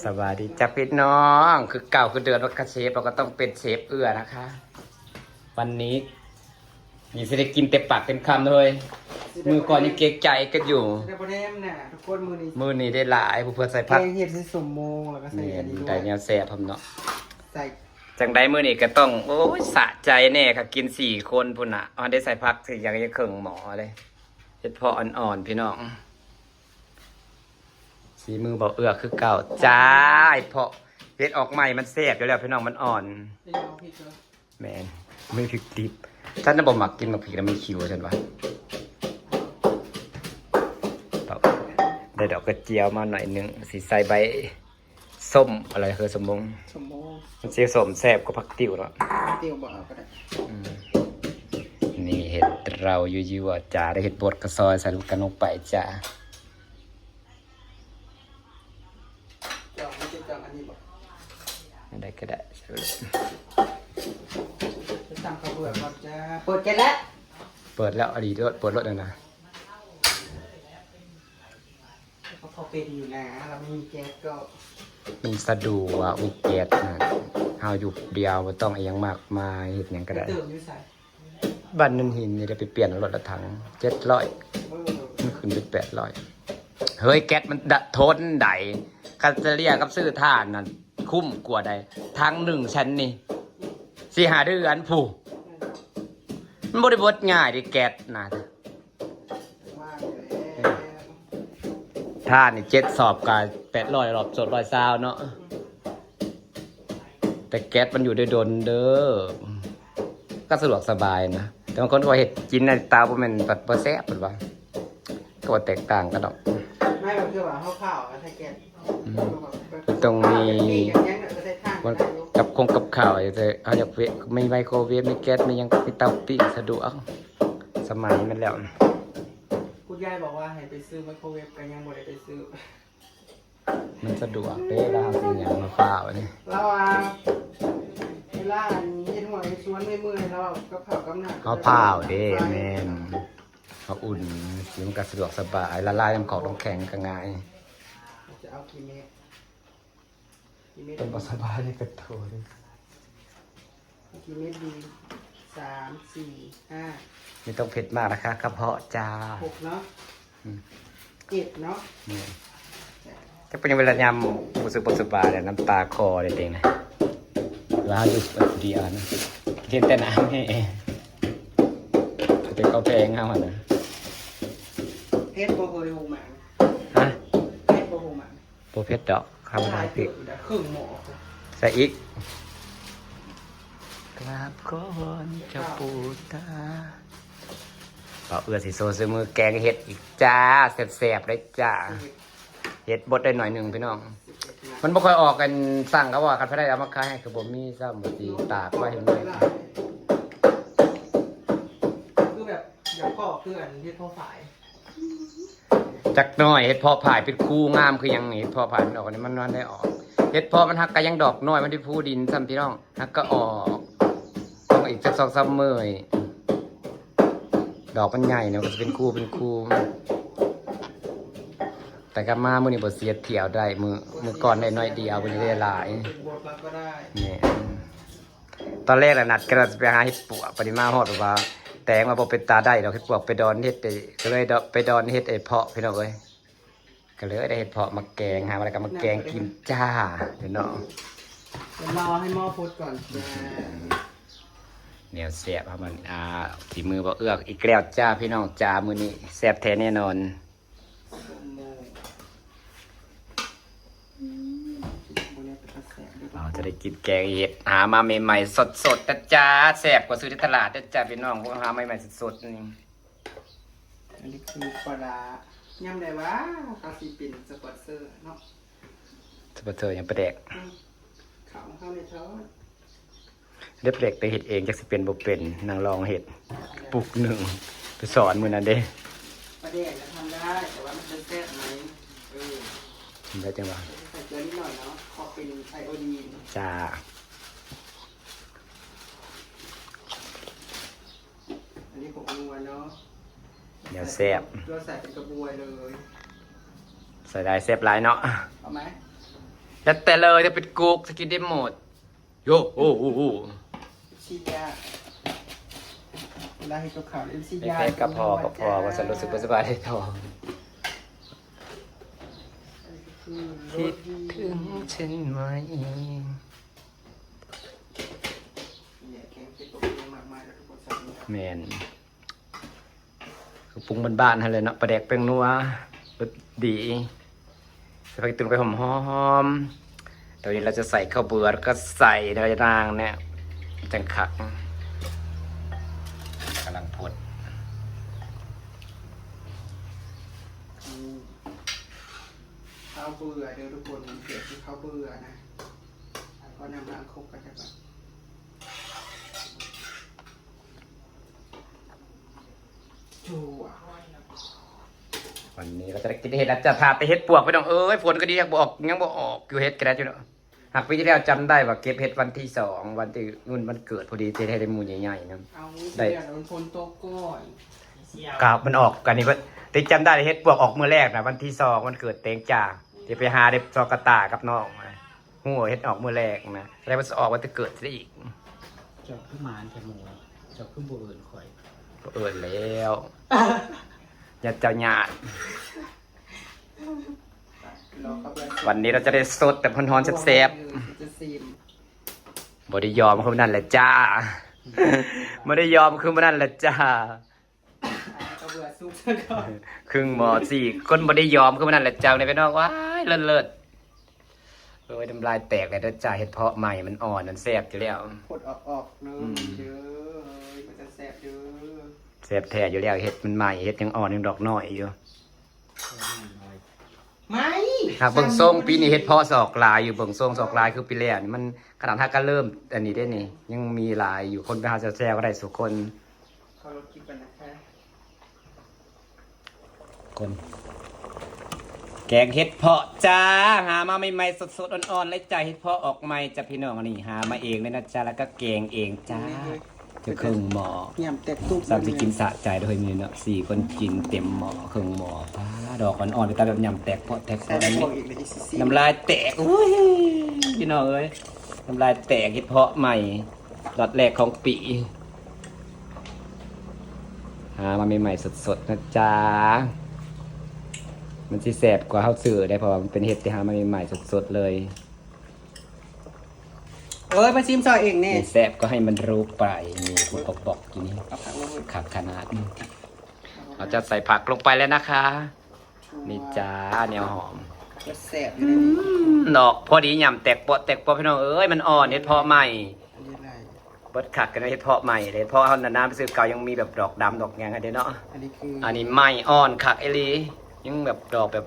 สวัสดีจ้าพี่น้องคือเก่าคือเดือนว่าเชฟเราก็ต้องเป็นเชฟเอื้อนะคะ วันนี้มีสิได้กินเต็มปากเต็มคำเลยมือก่อนยังเกรงใจกันอยู่มือนี้ได้หลายผู้เพื่อใส่ผักเห็ดใส่สมมงแล้วก็ใส่อันนี้ด้วยได้เนี่ยแซ่บพร้อมเนาะใส่จังได้มือนี้ก็ต้องโอ้ยสะใจแน่ค่ะกิน4 คนพุ่นน่ะอ๋อได้ใส่ผักสิอย่างเครื่องหมอเลยเห็ดเพาะอ่อนๆพี่น้องสีมือเบาเอื้อคือเก่าจ้าเพาะเห็ดออกใหม่มันแซ่บอยู่แล้วพี่น้องมันอ่อนแมนไม่พริกดิบท่านน่ะบอกหมักกินมาพริกแล้วไม่คิวฉันวะได้ดอกกระเจียวมาหน่อยนึงสีใส่ใบส้มอะไรคือสมงมันเสียสมแซ่บก็ผักติ๋วเนาะติ๋วบอกก็ได้นี่เห็ดเรายั่วๆจ้าได้เห็ดบดกระซอยใส่ลูกกันลงไปจ้าได้ก็ได้สั่งข้าวเบื่อก่อนจ้าเปิดแก๊สแล้วเปิดแล้วอดีตรถเปิดรถเลยนะเขาเป็นอยู่นะเราไม่มีแก๊สก็มันสะดวกมีแก๊สนะเฮาอยู่เดียวไม่ต้องอะไรยังมากมายเห็ดอย่างก็ได้บ้านนันหินนี่จะไปเปลี่ยนรถละถัง700มันขึ้นเป็น800เฮ้ยแก๊สมันทนได้คันจะเรียกกับซื้อท่านนั่นคุ้มกว่าใดทาง1ชั้นนี่4-5 เดือนผู้มันบริบทง่ายดิแก๊สนะท่านี่7 สอบกับ800 รอบสด120เนาะแต่แก๊สมันอยู่ได้โดนเด้อก็สะดวกสบายนะแต่บางคนก็เห็ดกินในเตาเป็นปัดเปอร์เซ็นต์หรือว่าก็แตกต่างกันดอกไม่แบบคือว่าข้าวๆถ้าแก๊สตรงนี้กับกับข้าวจะเอาจากไม่ไมโครเวฟไม่แก๊สไม่ยังไม่เตาปิ้งสะดวกสมัยมันแล้วคุณยายบอกว่าให้ไปซื้อไมโครเวฟกันยังบ่ได้ไปซื้อมันสะดวกเด้อแล้วสิ่งอย่างมาข้าวนี่เราเวลาเฮ็ดหัวเฮ็ดสวนไม่เมื่อยเราก็เผากับหน้าเขาเผาเด้แม่นเขาอุ่นสิมันก็สะดวกสบายละลายน้ำของต้องแข็งก็ง่ายจะเอากี่เมตรเป็นบสบายเลยกระโถนกี่เมตรดี3 4 5ไม่ต้องเผ็ดมากนะคะกระเพาะจ้า6เนาะ7เนาะถ้าเป็นเวลายำรู้สึกสบายเนี่ยน้ำตาคอเลยเองนะว้าวอยู่ดีอ่ะนะเทียนแต่น้ำให้จะเขาแพงเอาหนะเพชรโบโฮโฮมันฮะเพชรโบโฮมันโปรเพชรดอกคำลายติดครึ่งหม้อใส่อีกกราบก่อนเจ้าปู่ตาเป่าเอื้อสีโซซื้อมือแกงเห็ดอีกจ้าแสบๆเลยจ้าเห็ดบดได้หน่อยหนึ่งพี่น้องมันไม่ค่อยออกกันสั่งเขาว่าคันพระได้เอามาขายให้คือบ่มีซ้ำบ่ตีตากไว้ให้มันคือแบบอยากพ่อเพื่อนเฮ็ดพ่อฝ่ายจักหน่อยเห็ดพอผ่ายเป็นคู่งามคือยังเห็ดพอผ่ายมันออกนี่มันนอนได้ออกเห็ดพอมันหักก็ยังดอกน้อยมันที่ผู้ดินซ้ำพี่น้องหักก็ออกต้องอีกสัก2-3 มื้อดอกมันใหญ่เนาะก็จะเป็นคู่แต่ก็มามื้อนี้บ่เสียเที่ยวได้มื้อก่อนได้น้อยเดียวมื้อนี้ได้หลายนี่ตอนแรกน่ะนัดกันจะไปหาเห็ดปวกปริมาฮอดว่าแต่งมาบ่เป็นตาได้ดอกเห็ดปวกไปดอนเห็ดไปก็เลยไปดอนเห็ดไอ้เพาะพี่น้องเอ้ยก็เลยได้เห็ดเพาะมาแกงหาอะไรก็มาแกงกินจ้าพี่น้องรอให้หม้อพุดก่อนแนวแซ่บมันฝีมือบ่เอื้ออีกแล้วจ้าพี่น้องจ้ามื้อนี้แซ่บแท้แน่นอนเราจะได้กินแกงเห็ดหามาใหม่ๆสดๆนะจ้าแซ่บกว่าซื้อที่ตลาดนะจ้าพี่น้องพวกหาใหม่ๆสดๆนี่อันนี้คือปลาย่ำได้วะคาซีปินสปอนเซอร์เนาะสปอนเซอร์ยังประเด็กข้าวในท้องเด็กเด็กไปเห็ดเองจะสิเป็นบ่เป็นนางลองเห็ดปุกหนึ่งไปสอนมือนั้นเด้ประเด็กจะทำได้แต่ว่ามันจะแซ่บไหมได้จังหวะใส่เกลือนิดหน่อยเนาะขอเป็นไอโอดีนจ้าอันนี้ผมนัวเนาะเดี๋ยวแซ่บเราใส่เป็นกระบวยเลย ใส่ได้เซฟไลน์เนาะ เอาไหม แล้วแต่เลยจะเป็นกุ๊กสกินได้หมดโยโอ้โห ซียาเวลาให้ตัวขาวเอ็มซียา แค่กระพอว่าฉันรู้สึกสบายในท้องคิดถึงฉันไหม เนี่ยแกงเป็นตัวมากมายแล้วทุกคนสั่ง แมนคือปรุงบ้านๆให้เลยเนาะปลาแดกเป็นนัวรสดีสปาเกตตี้ไปหอมๆตอนนี้เราจะใส่ข้าวเบื่อแล้วก็ใส่ในรางเนี่ยจังขักกำลังพด ข้าวเบื่อเดี๋ยวทุกคนมันเกิดที่ข้าวเบื่อนะก็นำล้างครกกันจะแบบจั่ว วันนี้เราจะได้กินเห็ดแล้วจะพาไปเห็ดปวกไปน้องเอ้ยฝนก็ดียังบ่ออกยังบ่ออกอยู่เห็ดกระดอยู่เนาะหากปีที่แล้วจำได้ว่าเก็บเห็ดวันที่2วันที่นู่นวันเกิดพอดีจะได้หมูใหญ่ๆนะ เอาเดี๋ยวมันคนโตะก้อน กาบมันออกกันนี่ก็ติจำได้เห็ดปวกออกมือแรกนะวันที่2วันเกิดเตงจ่าจะไปหาเด็กซอกระตากับน้องมาหัวเห็ดออกมือแรกนะแล้วมันจะออกวันที่เกิดซะอีก จบขึ้นมาแค่หมูจบขึ้นบูอื่นข่อย เอินแล้วอย่าเจ้าหยาด รอเขาเบื่อ วันนี้เราจะได้สดแต่พอนๆแซ่บ จะซีม ๆบ่ได้ยอมคือมันนั่นแหละจ้าไม่ได้ยอมคือมันนั่นแหละจ้า เขาเบื่อซุปซะก่อน ครึ่งหมอสี่คนบ่ได้ยอมคือมันนั่นแหละจ้าในพี่น้องว้ายเลิศๆโอ้ยน้ำลายแตกเลยนะจ้าเห็ดเพาะใหม่มันอ่อนมันแซ่บอยู่แล้ว ผดออกเนื้อเด้อมันจะแซ่บเด้อ แซ่บแท้อยู่แล้วเห็ดมันใหม่เห็ดยังอ่อนยังดอกน้อยอยู่ ไม่ หากเบิ่งทรงปีนี้เห็ดเพาะศอกลายอยู่เบิ่งทรงศอกลายคือปีแล้วนี่มันขนาดถ้าก็เริ่มอันนี้ได้นี่ยังมีหลายอยู่คนไปหาแซ่บๆก็ได้สุคน ขอรถกินกันนะคะ คนแกงเห็ดเพาะจ้าหามาใหม่ๆสดๆอ่อนๆเลยจ้าเห็ดเพาะออกใหม่จ้าพี่น้องอันนี้หามาเองเลยนะจ้าแล้วก็แกงเองจ้าจะครึ่งหม้อ เยี่ยมแตกตุ๊บ สามสิกินสะใจโดยมีเนาะ4 คนกินเต็มหม้อครึ่งหม้อป้าดอกอ่อนๆไปตาแบบยำแตกเพาะแตก ใส่ เพาะ ได้ อัน บ นี้ วกอีกเลยอีซีซี น้ำลายแตกอุ้ยพี่น้องเอ้ยน้ำลายแตกเห็ดเพาะใหม่รอดแรกของปีหามาใหม่ๆสดๆนะจ๊ะมันสิแสบกว่าข้าวสื่อได้เพราะว่ามันเป็นเห็ดที่หามาใหม่ๆสดๆเลย เอ้ยมาชิมซอยเองเนี่ย ไม่แสบก็ให้มันรู้ไปนี่คุณปอกๆกินนี่ เอาผักลงไป ขักขนาดนี้เราจะใส่ผักลงไปแล้วนะคะนี่จ้าแนวหอม จะแซ่บอยู่ในนี้ ดอกพอดียำแตกปอพี่น้องเอ้ยมันอ่อนเห็ดเพาะใหม่ อันนี้อะไร เบิดขัดกันเห็ดเพาะใหม่เลยเพราะเขานานๆไปซื้อเก่ายังมีแบบดอกดำดอกแงงอะไรเนาะ อันนี้คือ อันนี้ใหม่อ่อนขักไอหลียังแบบดอกแบบ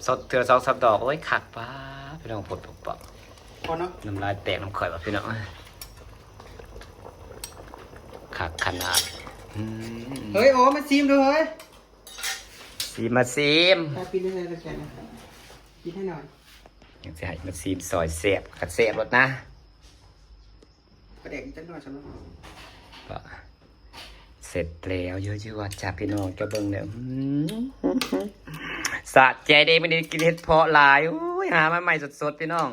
สดเถื่อสองสับดอกโอ้ยขักป้าพี่น้องปวดปอก พอเนาะ น้ำลายแตกน้ำข่อยว่ะพี่น้องขักขนาดอืม เฮ้ยโอ้มาชิมดูเฮ้ย ซีมาซีม ตาปีนได้เลยแกนะกินให้หน่อย ยังจะให้มาซีมซอยเสียบขัดเสียบรถนะ ประเด็กอีกจังหน่อยฉันว่า ก็เสร็จแล้วเยอะๆจ้าพี่น้องจะเบิ่งเนี่ยสะใจเด้ไม่ได้กินเห็ดเพาะหลายอุ้ยหามาใหม่สดๆพี่น้อง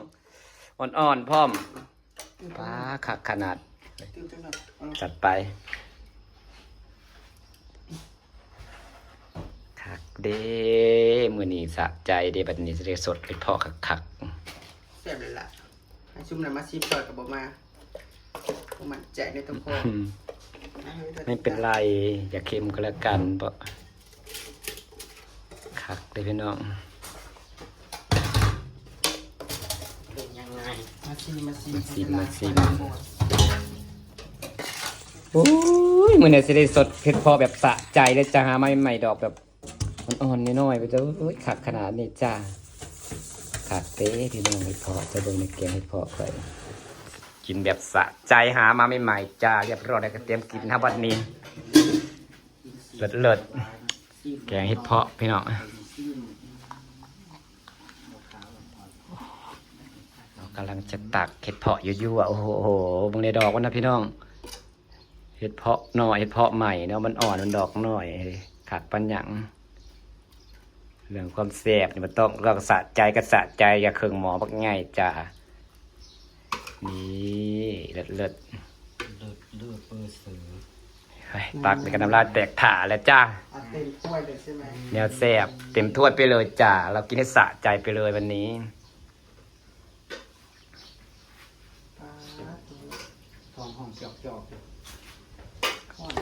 อ่อนๆพร้อมป้าขักขนาด ตื่นจังหน่อยเอา จัดไปขักเด้มือนี้สะใจเด้บัดนี้จะได้สดเห็ดเพาะขัก แซ่บเลยล่ะให้ชุ่มหน่อยมาชิมซอยกับบอกมาผมมันแจกในตะโพก ๆไม่เป็นไรอย่าเค็มก็แล้วกันเพราะขักเด้พี่น้อง เป็นยังไง มาชิม โอ้ยมือเนี่ยสิได้สดเผ็ดพอแบบสะใจเลยจ้าหาไม่ใหม่ดอกแบบอ่อนๆน้อยๆไปจ้าโอ้ยขักขนาดนี้จ้าขักเต้พี่น้องเห็ดเพาะจะเบิ่งในแกงเห็ดเพาะไปกินแบบสะใจหามาใหม่ๆจ้าเรียบร้อยแล้วก็เตรียมกินนะวันนี้เลิศๆแกงเห็ดเพาะพี่น้องเรากำลังจะตักเห็ดเพาะยั่วๆโอ้โหมึงในดอกวันนะพี่น้องเห็ดเพาะหน่อยเห็ดเพาะใหม่เนาะมันอ่อนมันดอกหน่อยขักปันหยัง เรื่องความแซ่บนี่มันต้องเรื่องสะใจกับสะใจอย่าเครื่องหมอบักง่ายจ้านี่เลิศ เลือดเปอร์เสือ ไปตักในกระน้ำลายแตกถ่าแล้วจ้า เอาเต็มถ้วยเลยใช่ไหม แนวแซ่บเต็มถ้วยไปเลยจ้าเรากินให้สะใจไปเลยวันนี้ ทองห้องจอกๆ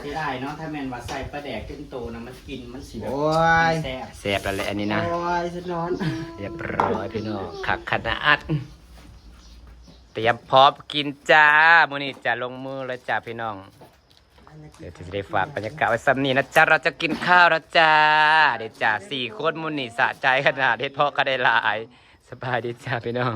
ที่ได้เนาะถ้าแมนว่าใส่ปลาแดกขึ้นโตนะมันกินมันสีแบบ โอ้ย แซ่บ แซ่บแล้วแหละอันนี้นะ โอ้ยฉันนอน เรียบร้อยพี่น้องขักขนาดเตรียมพร้อมกินจ้ามื้อนี้จะลงมือแล้วจ้าพี่น้องเดี๋ยวจะได้ฝากบรรยากาศไว้ซ้ำนี้นะจ้าเราจะกินข้าวแล้วจ้าเดี๋ยวจ้า4 คนมื้อนี้สะใจขนาดเฮ็ดพอก็ได้หลายสบายดีจ้าพี่น้อง